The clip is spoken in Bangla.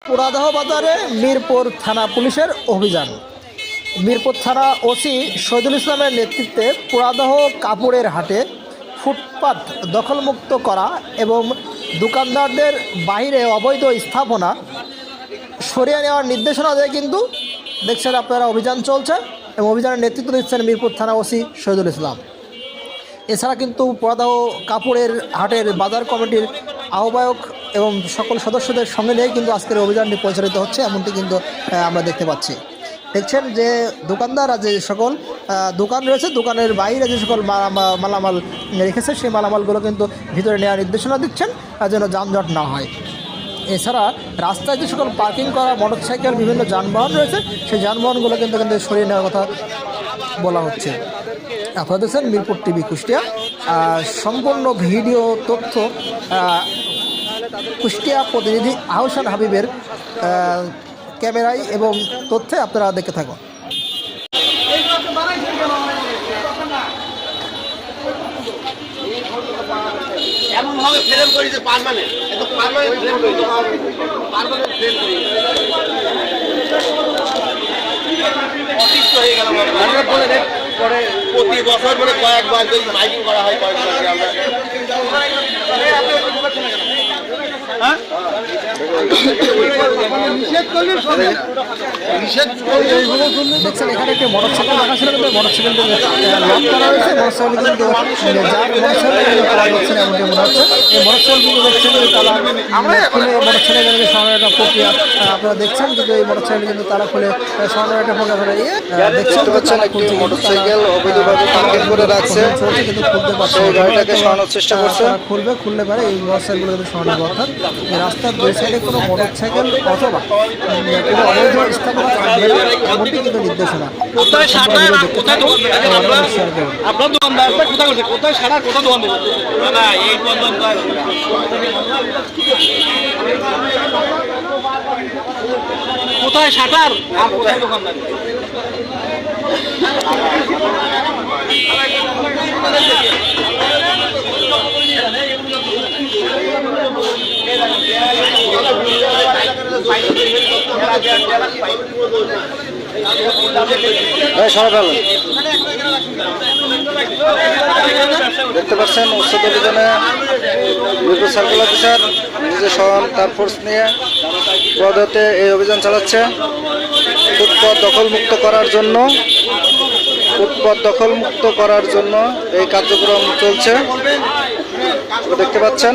পুরাদহ বাজারে মিরপুর থানা পুলিশের অভিযান। মিরপুর থানা ওসি শহীদুল ইসলামের নেতৃত্বে পুরাদহ কাপড়ের হাটে ফুটপাত দখলমুক্ত করা এবং দোকানদারদের বাইরে অবৈধ স্থাপনা সরিয়ে নেওয়ার নির্দেশনা দেয়। কিন্তু দেখছেন আপনারা অভিযান চলছে এবং অভিযানের নেতৃত্ব দিচ্ছেন মিরপুর থানা ওসি শহীদুল ইসলাম। এছাড়া কিন্তু পুরাদহ কাপড়ের হাটের বাজার কমিটির আহ্বায়ক এবং সকল সদস্যদের সঙ্গে নিয়ে কিন্তু আজকের অভিযানটি পরিচালিত হচ্ছে, এমনটি কিন্তু আমরা দেখতে পাচ্ছি। দেখছেন যে দোকানদাররা যে সকল দোকান রয়েছে, দোকানের বাইরে যে সকল মালামাল রেখেছে সেই মালামালগুলো কিন্তু ভিতরে নেওয়ার নির্দেশনা দিচ্ছেন যেন যানজট না হয়। এছাড়া রাস্তায় যে সকল পার্কিং করা মোটরসাইকেল বিভিন্ন যানবাহন রয়েছে সেই যানবাহনগুলো কিন্তু সরিয়ে নেওয়ার কথা বলা হচ্ছে। আপনারা দেখছেন মিরপুর টিভি কুষ্টিয়া। সম্পূর্ণ ভিডিও তথ্য কুষ্টিয়া প্রতিনিধি আহসান হাবিবের ক্যামেরায় এবং তথ্যে আপনারা দেখতে থাকুন। এমনভাবে ফ্রেম করি যে পার্মানেন্ট ফ্রেম করি পার্মানেন্ট ফ্রেম করি অতিষ্ঠ হয়ে গেল। পরে প্রতি বছর মানে কয়েকবার যদি মাইকিং করা হয় কয়েকবার আমরা দেখছেন এখানে একটি মোটরসাইকেল রাখা ছিল, কিন্তু মোটরসাইকেলটি লক করা হয়েছে। মোটরসাইকেল কিন্তু যার মোটরসাইকেল পাওয়া যাচ্ছে না এমনটি মনে হচ্ছে। এই মোটরসাইকেল কিন্তু দেখছেন তারা খুলে মোটরসাইকেলকে সরানোর একটা প্রক্রিয়া আপনারা দেখছেন, কিন্তু এই মোটরসাইকেল কিন্তু তারা খুলে সরানোর একটা প্রক্রিয়া করে দেখছেন একটি মোটরসাইকেল অবৈধভাবে পার্কিং করে রাখছে, কিন্তু খুলতে পারছে সেই গাড়িটাকে সরানোর চেষ্টা করছে। খুলবে পারে এই মোটরসাইকেলগুলো কিন্তু সরানো। অর্থাৎ রাস্তার দুই সাইডে কোনো মোটরসাইকেল অথবা কোনো অবৈধ স্থাপনা থাকবে না এমনটি কিন্তু নির্দেশনা। কোথায় সারা কোথায় দোকান আপনার দোকানদার কোথায় করছে, কোথায় সারা কোথায় দোকান দেবে না এই পর্যন্ত কোথায় শাটার আর কোথায় দোকানদার দেখতে পাচ্ছেন উচ্ছেদ অভিযানে মিরপুর সার্কেল অফিসার নিজে সহ তার ফোর্স নিয়ে পদতে এই অভিযান চালাচ্ছে ফুটপথ দখলমুক্ত করার জন্য এই কার্যক্রম চলছে। দেখতে পাচ্ছেন।